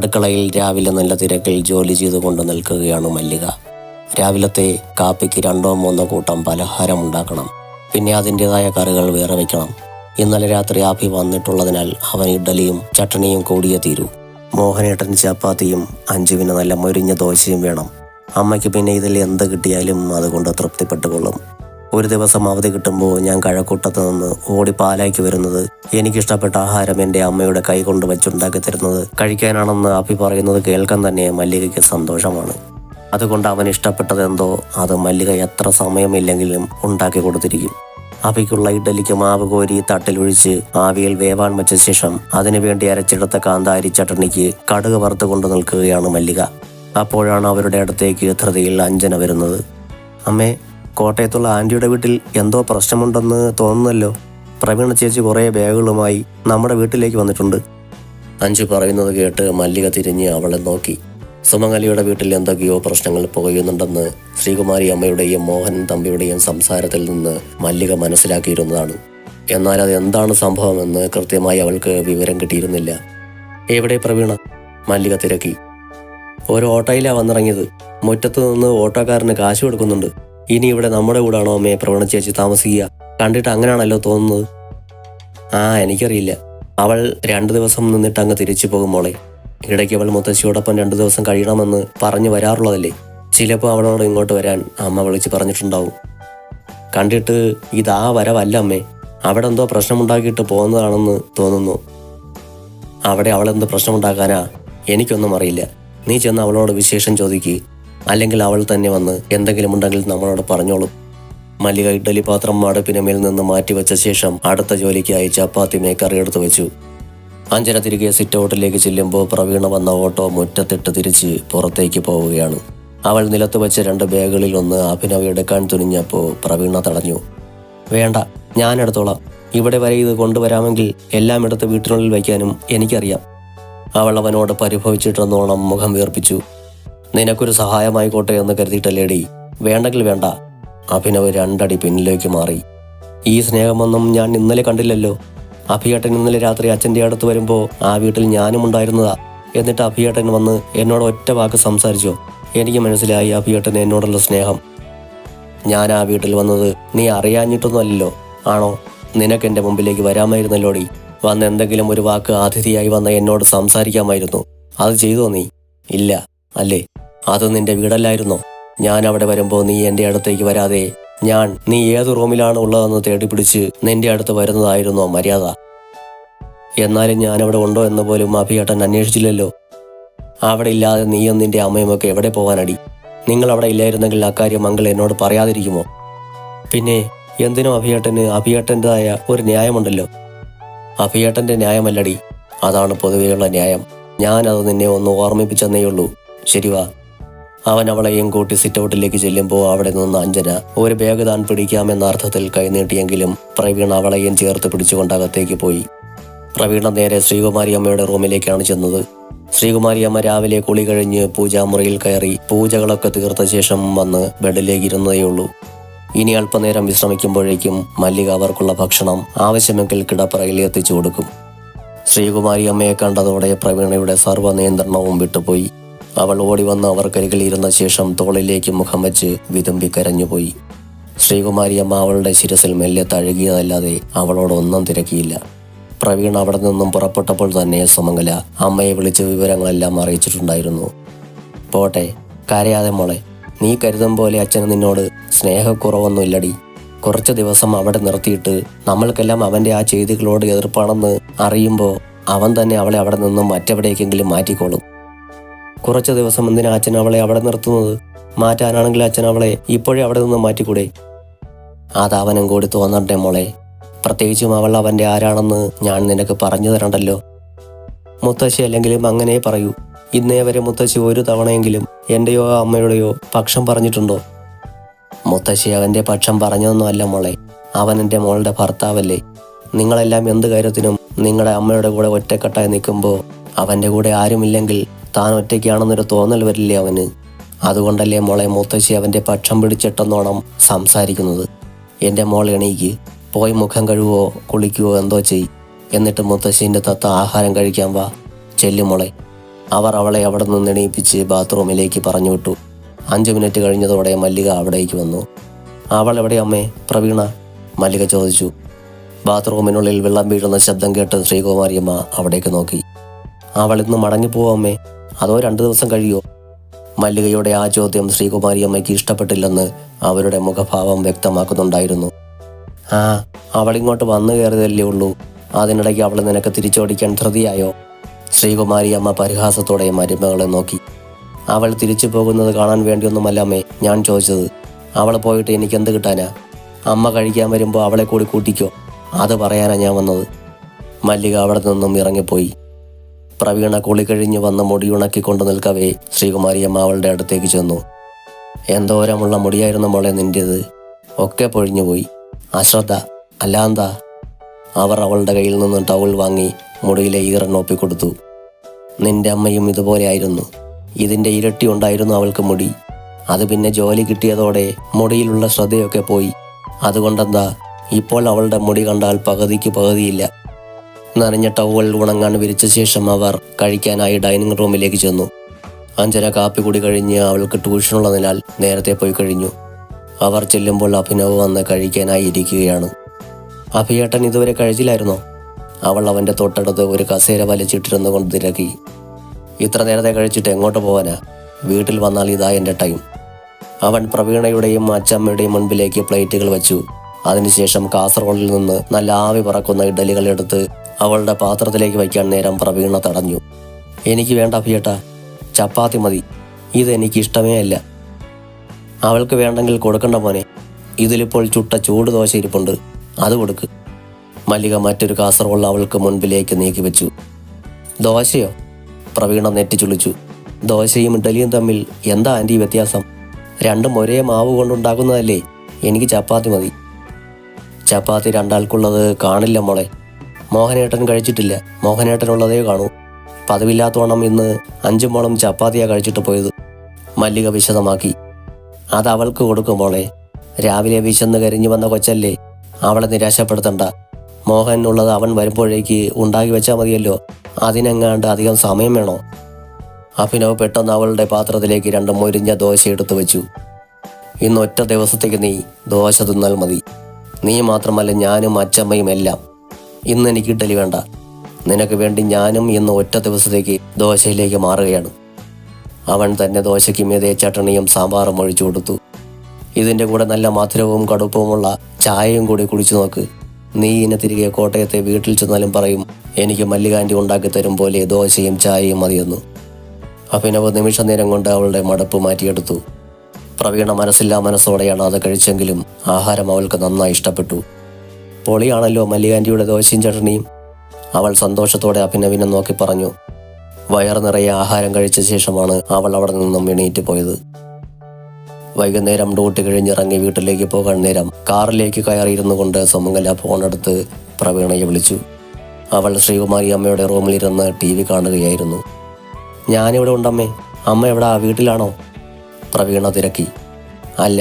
അടുക്കളയിൽ രാവിലെ നല്ല തിരക്കിൽ ജോലി ചെയ്തുകൊണ്ട് നിൽക്കുകയാണ് മല്ലിക. രാവിലത്തെ കാപ്പിക്ക് 2-3 കൂട്ടം പലഹാരം ഉണ്ടാക്കണം. പിന്നെ അതിൻ്റെതായ കറികൾ വേറെ വയ്ക്കണം. ഇന്നലെ രാത്രി ആഭി വന്നിട്ടുള്ളതിനാൽ അവൻ ഇഡ്ഡലിയും ചട്ടണിയും കൂടിയേ തീരൂ. മോഹനേട്ടൻ ചപ്പാത്തിയും അഞ്ജുവിന് നല്ല മൊരിഞ്ഞ ദോശയും വേണം. അമ്മയ്ക്ക് പിന്നെ ഇതിൽ എന്ത് കിട്ടിയാലും അതുകൊണ്ട് തൃപ്തിപ്പെട്ടുകൊള്ളും. ഒരു ദിവസം അവധി കിട്ടുമ്പോൾ ഞാൻ കഴക്കൂട്ടത്ത് നിന്ന് ഓടി പാലായ്ക്ക് വരുന്നത് എനിക്കിഷ്ടപ്പെട്ട ആഹാരം എൻ്റെ അമ്മയുടെ കൈ കൊണ്ട് വെച്ചുണ്ടാക്കി തരുന്നത് കഴിക്കാനാണെന്ന് അഭി പറയുന്നത് കേൾക്കാൻ തന്നെ മല്ലികയ്ക്ക് സന്തോഷമാണ്. അതുകൊണ്ട് അവൻ ഇഷ്ടപ്പെട്ടതെന്തോ അത് മല്ലിക എത്ര സമയമില്ലെങ്കിലും ഉണ്ടാക്കി കൊടുത്തിരിക്കും. അഭിക്കുള്ള ഇഡ്ഡലിക്ക് മാവ് കോരി തട്ടിലൊഴിച്ച് ആവിയിൽ വേവാൻ വെച്ച ശേഷം അതിനുവേണ്ടി അരച്ചെടുത്ത കാന്താരി ചട്ടണിക്ക് കടുക് വറുത്ത് കൊണ്ടു നിൽക്കുകയാണ് മല്ലിക. അപ്പോഴാണ് അവരുടെ അടുത്തേക്ക് ധൃതിയിൽ അഞ്ജന വരുന്നത്. അമ്മേ, കോട്ടയത്തുള്ള ആൻറ്റിയുടെ വീട്ടിൽ എന്തോ പ്രശ്നമുണ്ടെന്ന് തോന്നുന്നല്ലോ. പ്രവീണ ചേച്ചി കുറേ ബാഗുകളുമായി നമ്മുടെ വീട്ടിലേക്ക് വന്നിട്ടുണ്ട്. അഞ്ജു പറയുന്നത് കേട്ട് മല്ലിക തിരിഞ്ഞ് അവളെ നോക്കി. സുമംഗലിയുടെ വീട്ടിൽ എന്തൊക്കെയോ പ്രശ്നങ്ങൾ പുകയുന്നുണ്ടെന്ന് ശ്രീകുമാരി അമ്മയുടെയും മോഹൻ തമ്പിയുടെയും സംസാരത്തിൽ നിന്ന് മല്ലിക മനസ്സിലാക്കിയിരുന്നതാണ്. എന്നാൽ അത് എന്താണ് സംഭവമെന്ന് കൃത്യമായി അവൾക്ക് വിവരം കിട്ടിയിരുന്നില്ല. എവിടെ പ്രവീണ? മല്ലിക തിരക്കി. ഒരു ഓട്ടോയിലാണ് വന്നിറങ്ങിയത്. മുറ്റത്ത് നിന്ന് ഓട്ടോക്കാരന് കാശ് കൊടുക്കുന്നുണ്ട്. ഇനി ഇവിടെ നമ്മുടെ കൂടാണോ അമ്മയെ പ്രവീണ ചേച്ചി താമസിക്കുക? കണ്ടിട്ട് അങ്ങനെയാണല്ലോ തോന്നുന്നത്. എനിക്കറിയില്ല. അവൾ 2 ദിവസം നിന്നിട്ട് അങ്ങ് തിരിച്ചു പോകും മോളെ. ഇടയ്ക്ക് അവൾ മുത്തശ്ശിയോടൊപ്പം 2 ദിവസം കഴിയണമെന്ന് പറഞ്ഞു വരാറുള്ളതല്ലേ. ചിലപ്പോൾ അവളോട് ഇങ്ങോട്ട് വരാൻ അമ്മ വിളിച്ച് പറഞ്ഞിട്ടുണ്ടാവും. കണ്ടിട്ട് ഇതാ വരവല്ല അമ്മേ. അവിടെ എന്തോ പ്രശ്നമുണ്ടാക്കിയിട്ട് പോകുന്നതാണെന്ന് തോന്നുന്നു. അവിടെ അവളെന്ത് പ്രശ്നമുണ്ടാക്കാനാ? എനിക്കൊന്നും അറിയില്ല. നീ ചെന്ന് അവളോട് വിശേഷം ചോദിക്ക്. അല്ലെങ്കിൽ അവൾ തന്നെ വന്ന് എന്തെങ്കിലും ഉണ്ടെങ്കിൽ നമ്മളോട് പറഞ്ഞോളും. മല്ലിക ഇഡ്ഡലി പാത്രം അടുപ്പിന് മേൽ നിന്ന് മാറ്റിവെച്ച ശേഷം അടുത്ത ജോലിക്കായി ചപ്പാത്തി മേക്കറി എടുത്തു വെച്ചു. അഞ്ജന തിരികെ സിറ്റ് ഔട്ടിലേക്ക് ചെല്ലുമ്പോൾ പ്രവീണ വന്ന ഓട്ടോ മുറ്റത്തിട്ട് തിരിച്ച് പുറത്തേക്ക് പോവുകയാണ്. അവൾ നിലത്ത് വെച്ച 2 ബാഗുകളിൽ ഒന്ന് അഭിനവ് എടുക്കാൻ തുനിഞ്ഞപ്പോൾ പ്രവീണ തടഞ്ഞു. വേണ്ട, ഞാൻ എടുത്തോളാം. ഇവിടെ വരെ ഇത് കൊണ്ടുവരാമെങ്കിൽ എല്ലാം എടുത്ത് വീട്ടിനുള്ളിൽ വയ്ക്കാനും എനിക്കറിയാം. അവൾ അവനോട് പരിഭവിച്ചിട്ടെന്നോണം മുഖം വീർപ്പിച്ചു. നിനക്കൊരു സഹായമായിക്കോട്ടെ എന്ന് കരുതിയിട്ടല്ലേടി. വേണ്ടെങ്കിൽ വേണ്ട. അഭിനവ് 2 അടി പിന്നിലേക്ക് മാറി. ഈ സ്നേഹമൊന്നും ഞാൻ ഇന്നലെ കണ്ടില്ലല്ലോ. അഭിയേട്ടൻ ഇന്നലെ രാത്രി അച്ഛൻ്റെ അടുത്ത് വരുമ്പോൾ ആ വീട്ടിൽ ഞാനും ഉണ്ടായിരുന്നതാ. എന്നിട്ട് അഭിയേട്ടൻ വന്ന് എന്നോട് ഒറ്റ വാക്ക് സംസാരിച്ചോ? എനിക്ക് മനസ്സിലായി അഭിയേട്ടൻ എന്നോടുള്ള സ്നേഹം. ഞാൻ ആ വീട്ടിൽ വന്നത് നീ അറിയാഞ്ഞിട്ടൊന്നുമല്ലല്ലോ. ആണോ? നിനക്ക് എൻ്റെ മുമ്പിലേക്ക് വരാമായിരുന്നല്ലോടി. വന്ന് എന്തെങ്കിലും ഒരു വാക്ക് അതിഥിയായി വന്ന എന്നോട് സംസാരിക്കാമായിരുന്നു. അത് ചെയ്തോ നീ? ഇല്ല അല്ലേ? അത് നിന്റെ വീടല്ലായിരുന്നോ? ഞാൻ അവിടെ വരുമ്പോൾ നീ എൻ്റെ അടുത്തേക്ക് വരാതെ നീ ഏത് റൂമിലാണ് ഉള്ളതെന്ന് തേടി പിടിച്ച് നിന്റെ അടുത്ത് വരുന്നതായിരുന്നോ മര്യാദ? എന്നാലും ഞാൻ അവിടെ ഉണ്ടോ എന്ന് പോലും അഭിയേട്ടൻ അന്വേഷിച്ചില്ലല്ലോ. അവിടെ ഇല്ലാതെ നീയും നിന്റെ അമ്മയുമൊക്കെ എവിടെ പോകാനടി? നിങ്ങൾ അവിടെ ഇല്ലായിരുന്നെങ്കിൽ അക്കാര്യം അങ്കിൾ എന്നോട് പറയാതിരിക്കുമോ? പിന്നെ എന്തിനോ അഭിയേട്ടൻ്റെതായ ഒരു ന്യായമുണ്ടല്ലോ. അഭിയേട്ടൻ്റെ ന്യായമല്ലടി, അതാണ് പൊതുവെയുള്ള ന്യായം. ഞാനത് നിന്നെ ഒന്ന് ഓർമ്മിപ്പിച്ചെന്നേയുള്ളൂ. ശരിവാ. അവൻ അവളെയും കൂട്ടി സിറ്റ് ഔട്ടിലേക്ക് ചെല്ലുമ്പോൾ അവിടെ നിന്ന് അഞ്ജന ഒരു ബാഗ് താൻ പിടിക്കാമെന്ന അർത്ഥത്തിൽ കൈനീട്ടിയെങ്കിലും പ്രവീണ അവളെയും ചേർത്ത് പിടിച്ചുകൊണ്ട് അകത്തേക്ക് പോയി. പ്രവീണ നേരെ ശ്രീകുമാരി അമ്മയുടെ റൂമിലേക്കാണ് ചെന്നത്. ശ്രീകുമാരി അമ്മ രാവിലെ കുളി കഴിഞ്ഞ് പൂജാമുറിയിൽ കയറി പൂജകളൊക്കെ തീർത്ത ശേഷം വന്ന് ബെഡിലേക്ക് ഇരുന്നതേയുള്ളൂ. ഇനി അല്പനേരം വിശ്രമിക്കുമ്പോഴേക്കും മല്ലിക അവർക്കുള്ള ഭക്ഷണം ആവശ്യമെങ്കിൽ കിടപ്പറയിൽ എത്തിച്ചു കൊടുക്കും. ശ്രീകുമാരി അമ്മയെ കണ്ടതോടെ പ്രവീണയുടെ സർവ്വ നിയന്ത്രണവും വിട്ടുപോയി. അവൾ ഓടി വന്ന് അവർക്കരികിൽ ഇരുന്ന ശേഷം തോളിലേക്ക് മുഖം വെച്ച് വിതുമ്പി കരഞ്ഞുപോയി. ശ്രീകുമാരി അമ്മ അവളുടെ ശിരസിൽ മെല്ലെ തഴുകിയതല്ലാതെ അവളോടൊന്നും തിരക്കിയില്ല. പ്രവീൺ അവിടെ നിന്നും പുറപ്പെട്ടപ്പോൾ തന്നെ സുമംഗല അമ്മയെ വിളിച്ച് വിവരങ്ങളെല്ലാം അറിയിച്ചിട്ടുണ്ടായിരുന്നു. പോട്ടെ, കരയാതെ മോളെ. നീ കരുതും പോലെ അച്ഛന് നിന്നോട് സ്നേഹക്കുറവൊന്നുമില്ലടി. കുറച്ച് ദിവസം അവിടെ നിർത്തിയിട്ട് നമ്മൾക്കെല്ലാം അവൻ്റെ ആ ചെയ്തികളോട് എതിർപ്പാണെന്ന് അറിയുമ്പോൾ അവൻ തന്നെ അവളെ അവിടെ നിന്നും മറ്റെവിടേക്കെങ്കിലും മാറ്റിക്കോളും. കുറച്ച് ദിവസം എന്തിനാ അച്ഛൻ അവളെ അവിടെ നിർത്തുന്നത്? മാറ്റാനാണെങ്കിൽ അച്ഛൻ അവളെ ഇപ്പോഴേ അവിടെ നിന്ന് മാറ്റിക്കൂടെ? അതവനും കൂടി തോന്നണ്ടേ മോളെ. പ്രത്യേകിച്ചും അവൾ അവൻ്റെ ആരാണെന്ന് ഞാൻ നിനക്ക് പറഞ്ഞു തരണ്ടല്ലോ. മുത്തശ്ശി അല്ലെങ്കിലും അങ്ങനെ പറയൂ. ഇന്നേ വരെ മുത്തശ്ശി ഒരു തവണയെങ്കിലും എൻ്റെയോ അമ്മയുടെയോ പക്ഷം പറഞ്ഞിട്ടുണ്ടോ? മുത്തശ്ശി അവൻ്റെ പക്ഷം പറഞ്ഞതൊന്നുമല്ല മോളെ. അവൻ എൻ്റെ മോളുടെ ഭർത്താവല്ലേ. നിങ്ങളെല്ലാം എന്ത് കാര്യത്തിനും നിങ്ങളുടെ അമ്മയുടെ കൂടെ ഒറ്റക്കെട്ടായി നിൽക്കുമ്പോൾ അവൻ്റെ കൂടെ ആരുമില്ലെങ്കിൽ താൻ ഒറ്റയ്ക്കാണെന്നൊരു തോന്നൽ വരില്ലേ അവന്? അതുകൊണ്ടല്ലേ മോളെ മുത്തശ്ശി അവൻ്റെ പക്ഷം പിടിച്ചിട്ടെന്നോണം സംസാരിക്കുന്നത്. എൻ്റെ മോൾ എണീക്ക്, പോയി മുഖം കഴുകുവോ കുളിക്കുവോ എന്തോ ചെയ്. എന്നിട്ട് മുത്തശ്ശീൻ്റെ തത്ത ആഹാരം കഴിക്കാൻ വാ. ചെല്ലു മോളെ. അവർ അവളെ അവിടെ നിന്ന് എണീപ്പിച്ച് ബാത്റൂമിലേക്ക് പറഞ്ഞു വിട്ടു. 5 മിനിറ്റ് കഴിഞ്ഞതോടെ മല്ലിക അവിടേക്ക് വന്നു. അവൾ എവിടെ അമ്മേ? പ്രവീണ മല്ലിക ചോദിച്ചു. ബാത്റൂമിനുള്ളിൽ വെള്ളം വീഴുന്ന ശബ്ദം കേട്ട് ശ്രീകുമാരിയമ്മ അവിടേക്ക് നോക്കി. അവൾ ഇന്ന് മടങ്ങിപ്പോവമ്മേ, അതോ 2 ദിവസം കഴിയോ? മല്ലികയുടെ ആ ചോദ്യം ശ്രീകുമാരിയമ്മയ്ക്ക് ഇഷ്ടപ്പെട്ടില്ലെന്ന് അവരുടെ മുഖഭാവം വ്യക്തമാക്കുന്നുണ്ടായിരുന്നു. ആ, അവളിങ്ങോട്ട് വന്നു കയറിയതല്ലേ ഉള്ളൂ, അതിനിടയ്ക്ക് അവൾ നിനക്ക് തിരിച്ചോടിക്കാൻ ധൃതിയായോ? ശ്രീകുമാരിയമ്മ പരിഹാസത്തോടെ മരുമകളെ നോക്കി. അവൾ തിരിച്ചു പോകുന്നത് കാണാൻ വേണ്ടിയൊന്നുമല്ലമ്മേ ഞാൻ ചോദിച്ചത്. അവൾ പോയിട്ട് എനിക്കെന്ത് കിട്ടാനാ? അമ്മ കഴിക്കാൻ വരുമ്പോൾ അവളെ കൂടി കൂട്ടിക്കോ, അത് പറയാനാ ഞാൻ വന്നത്. മല്ലിക അവിടെ നിന്നും ഇറങ്ങിപ്പോയി. പ്രവീണ കുളി കഴിഞ്ഞ് വന്ന് മുടി ഉണക്കിക്കൊണ്ട് നിൽക്കവേ ശ്രീകുമാരിയമ്മ അവളുടെ അടുത്തേക്ക് ചെന്നു. എന്തോരമുള്ള മുടിയായിരുന്നു മോളെ നിൻ്റേത്, ഒക്കെ പൊഴിഞ്ഞുപോയി. അശ്രദ്ധ അല്ലാന്താ? അവർ അവളുടെ കയ്യിൽ നിന്ന് ടവൽ വാങ്ങി മുടിയിലെ ഈറൻ ഒപ്പിക്കൊടുത്തു. നിന്റെ അമ്മയും ഇതുപോലെ ആയിരുന്നു, ഇതിൻ്റെ ഇരട്ടി ഉണ്ടായിരുന്നു അവൾക്ക് മുടി. അത് പിന്നെ ജോലി കിട്ടിയതോടെ മുടിയിലുള്ള ശ്രദ്ധയൊക്കെ പോയി. അതുകൊണ്ടെന്താ, ഇപ്പോൾ അവളുടെ മുടി കണ്ടാൽ പകുതിക്ക് പകുതിയില്ല. നനഞ്ഞ ടവൽ ഉണങ്ങാൻ വിരിച്ച ശേഷം അവർ കഴിക്കാനായി ഡൈനിങ് റൂമിലേക്ക് ചെന്നു. അഞ്ജന കാപ്പി കുടി കഴിഞ്ഞ് അവൾക്ക് ട്യൂഷനുള്ളതിനാൽ നേരത്തെ പോയി കഴിഞ്ഞു. അവർ ചെല്ലുമ്പോൾ അഭിനവ് വന്ന് കഴിക്കാനായി ഇരിക്കുകയാണ്. അഭിയേട്ടൻ ഇതുവരെ കഴിച്ചില്ലായിരുന്നോ? അവൾ അവൻ്റെ തൊട്ടടുത്ത് ഒരു കസേര വലിച്ചിട്ടിരുന്നു കൊണ്ട് തിരക്കി. ഇത്ര നേരത്തെ കഴിച്ചിട്ട് എങ്ങോട്ട് പോകാനാ? വീട്ടിൽ വന്നാൽ ഇതാ എൻ്റെ ടൈം. അവൻ പ്രവീണയുടെയും അച്ചമ്മയുടെയും മുൻപിലേക്ക് പ്ലേറ്റുകൾ വെച്ചു. അതിനുശേഷം കാസറോളിൽ നിന്ന് നല്ല ആവി പറക്കുന്ന ഇഡലികൾ എടുത്ത് അവളുടെ പാത്രത്തിലേക്ക് വയ്ക്കാൻ നേരം പ്രവീണ തടഞ്ഞു. എനിക്ക് വേണ്ട അഭിയേട്ടാ, ചപ്പാത്തി മതി, ഇതെനിക്ക് ഇഷ്ടമേ അല്ല. അവൾക്ക് വേണ്ടെങ്കിൽ കൊടുക്കണ്ട മോനെ, ഇതിലിപ്പോൾ ചുട്ട ചൂട് ദോശ ഇരിപ്പുണ്ട്, അത് കൊടുക്ക്. മല്ലിക മറ്റൊരു കാസറോൾ അവൾക്ക് മുൻപിലേക്ക് നീക്കി വെച്ചു. ദോശയോ? പ്രവീണ നെറ്റിച്ചുളിച്ചു. ദോശയും ഇഡലിയും തമ്മിൽ എന്താ ആൻറ്റി വ്യത്യാസം? രണ്ടും ഒരേ മാവ് കൊണ്ടുണ്ടാക്കുന്നതല്ലേ, എനിക്ക് ചപ്പാത്തി മതി. ചപ്പാത്തി 2 ആൾക്കുള്ളത് കാണില്ല മോളെ. മോഹനേട്ടൻ കഴിച്ചിട്ടില്ല, മോഹനേട്ടനുള്ളതേ കാണൂ. പതിവില്ലാത്തോണം ഇന്ന് 5 മോളും ചപ്പാത്തിയാ കഴിച്ചിട്ട് പോയത്. മല്ലിക വിശദമാക്കി. അത് അവൾക്ക് കൊടുക്കും മോളെ, രാവിലെ വിശന്ന് കരിഞ്ഞു വന്ന കൊച്ചല്ലേ, അവളെ നിരാശപ്പെടുത്തണ്ട. മോഹനുള്ളത് അവൻ വരുമ്പോഴേക്ക് ഉണ്ടാക്കി വെച്ചാൽ മതിയല്ലോ, അതിനെങ്ങാണ്ട് അധികം സമയം വേണോ? അഭിനവ് പെട്ടെന്ന് അവളുടെ പാത്രത്തിലേക്ക് 2 മൊരിഞ്ഞ ദോശ എടുത്തു വെച്ചു. ഇന്ന് ഒറ്റ ദിവസത്തേക്ക് നീ ദോശ തിന്നാൽ മതി. നീ മാത്രമല്ല ഞാനും അച്ചമ്മയും എല്ലാം. ഇന്ന് എനിക്ക് ഇഡ്ഡലി വേണ്ട, നിനക്ക് വേണ്ടി ഞാനും ഇന്ന് ഒറ്റ ദിവസത്തേക്ക് ദോശയിലേക്ക് മാറുകയാണ്. അവൻ തന്നെ ദോശയ്ക്ക് മീതെ ചട്ടണിയും സാമ്പാറും ഒഴിച്ചു കൊടുത്തു. ഇതിൻ്റെ കൂടെ നല്ല മധുരവും കടുപ്പവുമുള്ള ചായയും കൂടി കുടിച്ചു നോക്ക്. നീ ഇന്നെ തിരികെ കോട്ടയത്തെ വീട്ടിൽ ചെന്നാലും പറയും എനിക്ക് മല്ലികാൻറ്റി ഉണ്ടാക്കി തരും പോലെ ദോശയും ചായയും മതിയെന്നു. അഭിനവ് നിമിഷ നേരം കൊണ്ട് അവളുടെ മടുപ്പ് മാറ്റിയെടുത്തു. പ്രവീണ മനസ്സില്ലാ മനസ്സോടെയാണ് അത് കഴിച്ചെങ്കിലും ആഹാരം അവൾക്ക് നന്നായി ഇഷ്ടപ്പെട്ടു. പൊളിയാണല്ലോ മല്ലികാൻറ്റിയുടെ ദോശയും ചട്ടണിയും, അവൾ സന്തോഷത്തോടെ അഭിനവിനെ നോക്കി പറഞ്ഞു. വയറ് നിറയെ ആഹാരം കഴിച്ച ശേഷമാണ് അവൾ അവിടെ നിന്നും എണീറ്റ് പോയത്. വൈകുന്നേരം ഡ്യൂട്ടി കഴിഞ്ഞിറങ്ങി വീട്ടിലേക്ക് പോകാൻ നേരം കാറിലേക്ക് കയറിയിരുന്നു കൊണ്ട് സുമംഗല ഫോണെടുത്ത് പ്രവീണയെ വിളിച്ചു. അവൾ ശ്രീകുമാരി അമ്മയുടെ റൂമിലിരുന്ന് TV കാണുകയായിരുന്നു. ഞാനിവിടെ ഉണ്ടമ്മേ, അമ്മ എവിടാ, വീട്ടിലാണോ? പ്രവീണ തിരക്കി. അല്ല,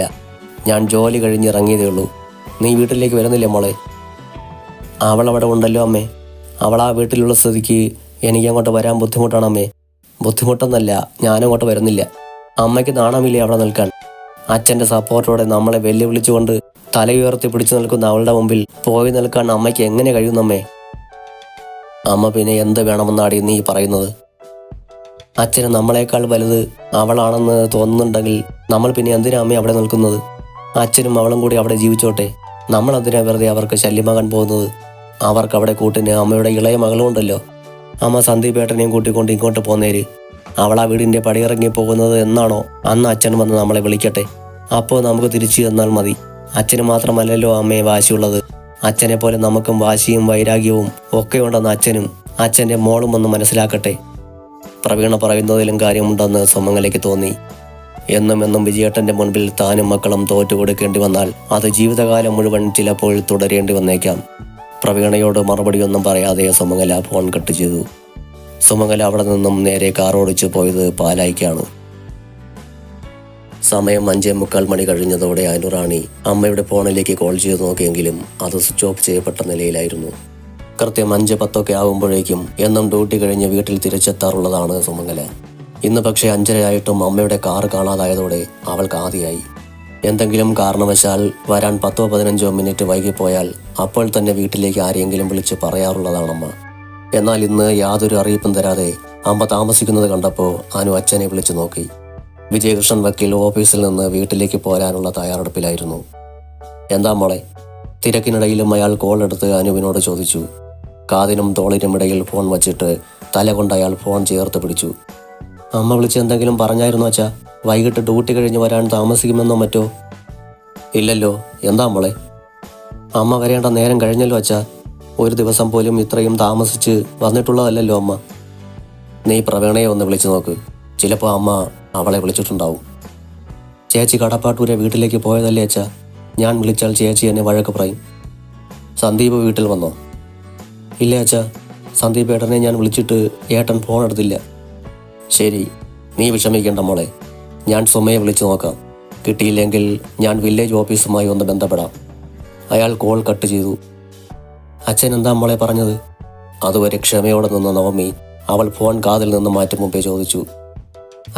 ഞാൻ ജോലി കഴിഞ്ഞിറങ്ങിയതേ ഉള്ളൂ. നീ വീട്ടിലേക്ക് വരുന്നില്ലേ മോളെ? അവളവിടെ ഉണ്ടല്ലോ അമ്മേ, അവൾ ആ വീട്ടിലുള്ള സ്ഥിതിക്ക് എനിക്കങ്ങോട്ട് വരാൻ ബുദ്ധിമുട്ടാണമ്മേ. ബുദ്ധിമുട്ടെന്നല്ല, ഞാനങ്ങോട്ട് വരുന്നില്ല. അമ്മയ്ക്ക് നാണമില്ലേ അവിടെ നിൽക്കാൻ? അച്ഛൻ്റെ സപ്പോർട്ടോടെ നമ്മളെ വെല്ലുവിളിച്ചുകൊണ്ട് തലയുയർത്തി പിടിച്ചു നിൽക്കുന്ന അവളുടെ മുമ്പിൽ പോയി നിൽക്കാൻ അമ്മയ്ക്ക് എങ്ങനെ കഴിയുന്നമ്മേ? അമ്മ പിന്നെ എന്ത് വേണമെന്നാടി നീ പറയുന്നത്? അച്ഛന് നമ്മളെക്കാൾ വലുത് അവളാണെന്ന് തോന്നുന്നുണ്ടെങ്കിൽ നമ്മൾ പിന്നെ എന്തിനാ അമ്മ അവിടെ നിൽക്കുന്നത്? അച്ഛനും അവളും കൂടി അവിടെ ജീവിച്ചോട്ടെ, നമ്മൾ എന്തിനാ വെറുതെ അവർക്ക് ശല്യമാകാൻ പോകുന്നത്? അവർക്ക് അവിടെ കൂട്ടിന് അമ്മയുടെ ഇളയ മകളും ഉണ്ടല്ലോ. അമ്മ സന്ദീപേട്ടനെയും കൂട്ടിക്കൊണ്ട് ഇങ്ങോട്ട് പോന്നേര്. അവൾ ആ വീടിൻ്റെ പടിയിറങ്ങി പോകുന്നത് എന്നാണോ അന്ന് അച്ഛൻ വന്ന് നമ്മളെ വിളിക്കട്ടെ, അപ്പോൾ നമുക്ക് തിരിച്ചു ചെന്നാൽ മതി. അച്ഛന് മാത്രമല്ലല്ലോ അമ്മയെ വാശിയുള്ളത്, അച്ഛനെ പോലെ നമുക്കും വാശിയും വൈരാഗ്യവും ഒക്കെ ഉണ്ടെന്ന് അച്ഛനും അച്ഛൻ്റെ മോളും ഒന്ന് മനസ്സിലാക്കട്ടെ. പ്രവീണ പറയുന്നതിലും കാര്യമുണ്ടെന്ന് സുമംഗലയ്ക്ക് തോന്നി. എന്നും വിജയേട്ടൻ്റെ മുൻപിൽ താനും മക്കളും തോറ്റു കൊടുക്കേണ്ടി വന്നാൽ അത് ജീവിതകാലം മുഴുവൻ ചിലപ്പോൾ തുടരേണ്ടി വന്നേക്കാം. പ്രവീണയോട് മറുപടിയൊന്നും പറയാതെ സുമംഗല ഫോൺ കട്ട് ചെയ്തു. സുമംഗല അവിടെ നിന്നും നേരെ കാർ ഓടിച്ചു പോയത് പാലായിക്കാണ്. സമയം 5:45 മണി കഴിഞ്ഞതോടെ അനുറാണി അമ്മയുടെ ഫോണിലേക്ക് കോൾ ചെയ്ത് നോക്കിയെങ്കിലും അത് സ്വിച്ച് ഓഫ് ചെയ്യപ്പെട്ട നിലയിലായിരുന്നു. കൃത്യം 5:10 ആവുമ്പോഴേക്കും എന്നും ഡ്യൂട്ടി കഴിഞ്ഞ് വീട്ടിൽ തിരിച്ചെത്താറുള്ളതാണ് സുമംഗല. ഇന്ന് പക്ഷേ 5:30 അമ്മയുടെ കാർ കാണാതായതോടെ അവൾക്ക് ആദിയായി. എന്തെങ്കിലും കാരണവശാൽ വരാൻ 10-15 മിനിറ്റ് വൈകിപ്പോയാൽ അപ്പോൾ തന്നെ വീട്ടിലേക്ക് ആരെയെങ്കിലും വിളിച്ച് പറയാറുള്ളതാണമ്മ. എന്നാൽ ഇന്ന് യാതൊരു അറിയിപ്പും തരാതെ അമ്മ താമസിക്കുന്നത് കണ്ടപ്പോൾ അനു അച്ഛനെ വിളിച്ചു നോക്കി. വിജയകൃഷ്ണൻ വക്കീൽ ഓഫീസിൽ നിന്ന് വീട്ടിലേക്ക് പോരാനുള്ള തയ്യാറെടുപ്പിലായിരുന്നു. എന്താ മോളെ? തിരക്കിനിടയിലും അയാൾ കോൾ എടുത്ത് അനുവിനോട് ചോദിച്ചു. കാതിനും തോളിനും ഇടയിൽ ഫോൺ വച്ചിട്ട് തല കൊണ്ട് അയാൾ ഫോൺ ചേർത്ത് പിടിച്ചു. അമ്മ വിളിച്ച് എന്തെങ്കിലും പറഞ്ഞായിരുന്നു അച്ഛാ? വൈകിട്ട് ഡ്യൂട്ടി കഴിഞ്ഞ് വരാൻ താമസിക്കുമെന്നോ മറ്റോ? ഇല്ലല്ലോ. എന്താ മോളെ? അമ്മ വരേണ്ട നേരം കഴിഞ്ഞല്ലോ അച്ഛാ. ഒരു ദിവസം പോലും ഇത്രയും താമസിച്ച് വന്നിട്ടുള്ളതല്ലല്ലോ അമ്മ. നീ പ്രവീണയെ ഒന്ന് വിളിച്ചു നോക്ക്. ചിലപ്പോൾ അമ്മ അവളെ വിളിച്ചിട്ടുണ്ടാവും. ചേച്ചി കടപ്പാട്ടൂരെ വീട്ടിലേക്ക് പോയതല്ലേ അച്ഛാ? ഞാൻ വിളിച്ചാൽ ചേച്ചി എന്നെ വഴക്ക് പറയും. സന്ദീപ് വീട്ടിൽ വന്നോ? ഇല്ല അച്ഛാ, സന്ദീപ് ഏട്ടനെ ഞാൻ വിളിച്ചിട്ട് ഏട്ടൻ ഫോൺ എടുത്തില്ല. ശരി, നീ വിഷമിക്കേണ്ട മോളെ. ഞാൻ സുമയെ വിളിച്ചു നോക്കാം. കിട്ടിയില്ലെങ്കിൽ ഞാൻ വില്ലേജ് ഓഫീസുമായി ഒന്ന് ബന്ധപ്പെടാം. അയാൾ കോൾ കട്ട് ചെയ്തു. അച്ഛൻ എന്താ മോളെ പറഞ്ഞത്? അതുവരെ ക്ഷമയോടെ നിന്ന നവമി അവൾ ഫോൺ കാതിൽ നിന്ന് മാറ്റും മുമ്പേ ചോദിച്ചു.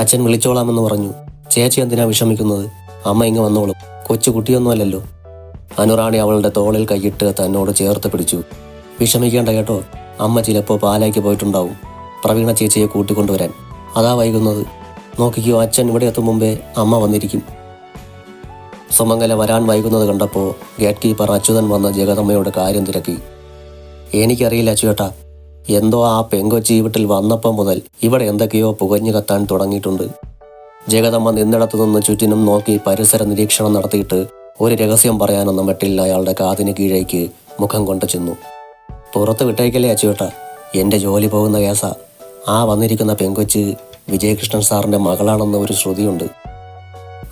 അച്ഛൻ വിളിച്ചോളാമെന്ന് പറഞ്ഞു. ചേച്ചി എന്തിനാ വിഷമിക്കുന്നത്? അമ്മ ഇങ്ങ് വന്നോളും. കൊച്ചു കുട്ടിയൊന്നുമല്ലല്ലോ. അനുറാണി അവളുടെ തോളിൽ കൈയിട്ട് തന്നോട് ചേർത്ത് പിടിച്ചു. വിഷമിക്കേണ്ട കേട്ടോ. അമ്മ ചിലപ്പോൾ പാലായ്ക്ക് പോയിട്ടുണ്ടാവും പ്രവീണ ചേച്ചിയെ കൂട്ടിക്കൊണ്ടുവരാൻ. അതാ വൈകുന്നത്. നോക്കിക്കോ, അച്ഛൻ ഇവിടെ എത്തും മുമ്പേ അമ്മ വന്നിരിക്കും. സുമംഗല വരാൻ വൈകുന്നത് കണ്ടപ്പോൾ ഗേറ്റ് കീപ്പർ അച്യുതൻ വന്ന ജഗദമ്മയോട് കാര്യം തിരക്കി. എനിക്കറിയില്ല അച്ചുവേട്ടാ, എന്തോ ആ പെങ്കൊച്ചി വീട്ടിൽ വന്നപ്പം മുതൽ ഇവിടെ എന്തൊക്കെയോ പുകഞ്ഞു കത്താൻ തുടങ്ങിയിട്ടുണ്ട്. ജഗദമ്മ നിന്നിടത്തു നിന്ന് ചുറ്റിനും നോക്കി പരിസര നിരീക്ഷണം നടത്തിയിട്ട് ഒരു രഹസ്യം പറയാനൊന്നും വെട്ടില്ല അയാളുടെ കാതിന് കീഴേക്ക് മുഖം കൊണ്ട് ചെന്നു. പുറത്ത് വിട്ടേക്കല്ലേ അച്ചുവേട്ടാ, എൻ്റെ ജോലി പോകുന്ന കേസാ. ആ വന്നിരിക്കുന്ന പെങ്കൊച്ച് വിജയകൃഷ്ണൻ സാറിൻ്റെ മകളാണെന്ന് ഒരു ശ്രുതിയുണ്ട്.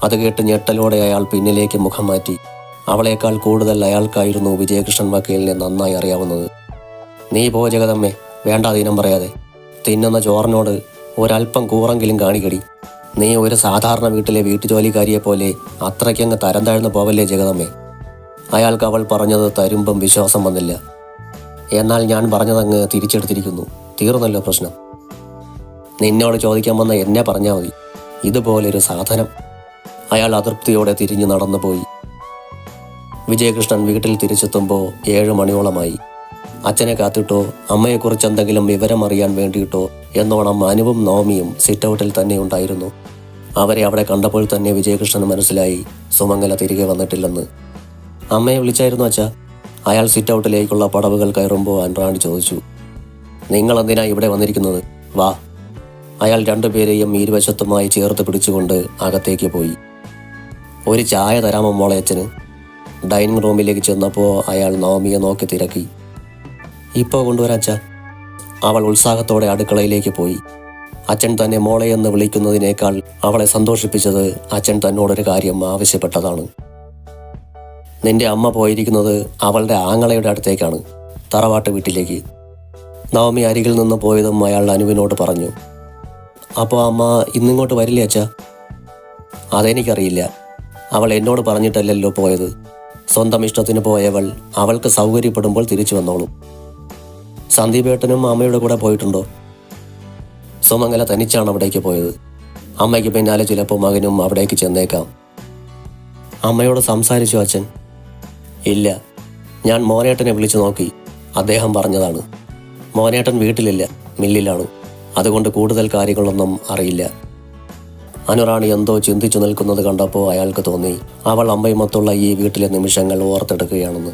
അത് കേട്ട് ഞെട്ടലോടെ അയാൾ പിന്നിലേക്ക് മുഖം മാറ്റി. അവളേക്കാൾ കൂടുതൽ അയാൾക്കായിരുന്നു വിജയകൃഷ്ണൻ വക്കീലിനെ നന്നായി അറിയാവുന്നത്. നീ പോ ജഗദമ്മേ, വേണ്ടാതീനം പറയാതെ. തിന്നുന്ന ചോറിനോട് ഒരല്പം കൂറെങ്കിലും കാണിക്കടി. നീ ഒരു സാധാരണ വീട്ടിലെ വീട്ടുജോലിക്കാരിയെപ്പോലെ അത്രയ്ക്കങ്ങ് തരം താഴ്ന്നു പോവല്ലേ ജഗദമ്മേ. അയാൾക്ക് അവൾ പറഞ്ഞത് തരുമ്പം വിശ്വാസം വന്നില്ല. എന്നാൽ ഞാൻ പറഞ്ഞതങ്ങ് തിരിച്ചെടുത്തിരിക്കുന്നു. തീർന്നല്ലോ പ്രശ്നം. നിന്നോട് ചോദിക്കാൻ വന്ന എന്നെ പറഞ്ഞാൽ മതി. ഇതുപോലൊരു സാധനം. അയാൾ അതൃപ്തിയോടെ തിരിഞ്ഞു നടന്നുപോയി. വിജയകൃഷ്ണൻ വീട്ടിൽ തിരിച്ചെത്തുമ്പോൾ 7 മണിയോളമായി. അച്ഛനെ കാത്തിട്ടോ അമ്മയെക്കുറിച്ച് എന്തെങ്കിലും വിവരം അറിയാൻ വേണ്ടിയിട്ടോ എന്നോണം അനുവും നവമിയും സിറ്റൗട്ടിൽ തന്നെ ഉണ്ടായിരുന്നു. അവരെ അവിടെ കണ്ടപ്പോൾ തന്നെ വിജയകൃഷ്ണന് മനസ്സിലായി സുമംഗല തിരികെ വന്നിട്ടില്ലെന്ന്. അമ്മയെ വിളിച്ചായിരുന്നു അച്ഛാ? അയാൾ സിറ്റൗട്ടിലേക്കുള്ള പടവുകൾ കയറുമ്പോൾ അനുറാണി ചോദിച്ചു. നിങ്ങളെന്തിനാ ഇവിടെ വന്നിരിക്കുന്നത്? വാ. അയാൾ രണ്ടുപേരെയും ഇരുവശത്തുമായി ചേർത്ത് പിടിച്ചുകൊണ്ട് അകത്തേക്ക് പോയി. ഒരു ചായ തരാമോ മോളെ അച്ഛന്? ഡൈനിങ് റൂമിലേക്ക് ചെന്നപ്പോൾ അയാൾ നവമിയെ നോക്കി തിരക്കി. ഇപ്പോൾ കൊണ്ടുവരാം അച്ഛാ. അവൾ ഉത്സാഹത്തോടെ അടുക്കളയിലേക്ക് പോയി. അച്ഛൻ തന്നെ മോളെ എന്ന് വിളിക്കുന്നതിനേക്കാൾ അവളെ സന്തോഷിപ്പിച്ചത് അച്ഛൻ തന്നോടൊരു കാര്യം ആവശ്യപ്പെട്ടതാണ്. നിന്റെ അമ്മ പോയിരിക്കുന്നത് അവളുടെ ആങ്ങളയുടെ അടുത്തേക്കാണ്, തറവാട്ട് വീട്ടിലേക്ക്. നവമി അരികിൽ നിന്ന് പോയതും അയാൾ അനുവിനോട് പറഞ്ഞു. അപ്പോൾ അമ്മ ഇന്നിങ്ങോട്ട് വരില്ലേ അച്ഛാ? അതെനിക്കറിയില്ല. അവൾ എന്നോട് പറഞ്ഞിട്ടല്ലല്ലോ പോയത്. സ്വന്തം ഇഷ്ടത്തിന് പോയവൾ അവൾക്ക് സൗകര്യപ്പെടുമ്പോൾ തിരിച്ചു വന്നോളും. സന്ദീപേട്ടനും അമ്മയുടെ കൂടെ പോയിട്ടുണ്ടോ? സുമംഗല തനിച്ചാണ് അവിടേക്ക് പോയത്. അമ്മയ്ക്ക് പിന്നാലെ ചിലപ്പോൾ മകനും അവിടേക്ക് ചെന്നേക്കാം. അമ്മയോട് സംസാരിച്ചു അച്ഛൻ? ഇല്ല, ഞാൻ മോനേട്ടനെ വിളിച്ചു നോക്കി. അദ്ദേഹം പറഞ്ഞതാണ്. മോനേട്ടൻ വീട്ടിലില്ല, മില്ലിലാണ്. അതുകൊണ്ട് കൂടുതൽ കാര്യങ്ങളൊന്നും അറിയില്ല. അനുറാണി എന്തോ ചിന്തിച്ചു നിൽക്കുന്നത് കണ്ടപ്പോൾ അയാൾക്ക് തോന്നി അവൾ അമ്മയുമൊത്തുള്ള ഈ വീട്ടിലെ നിമിഷങ്ങൾ ഓർത്തെടുക്കുകയാണെന്ന്.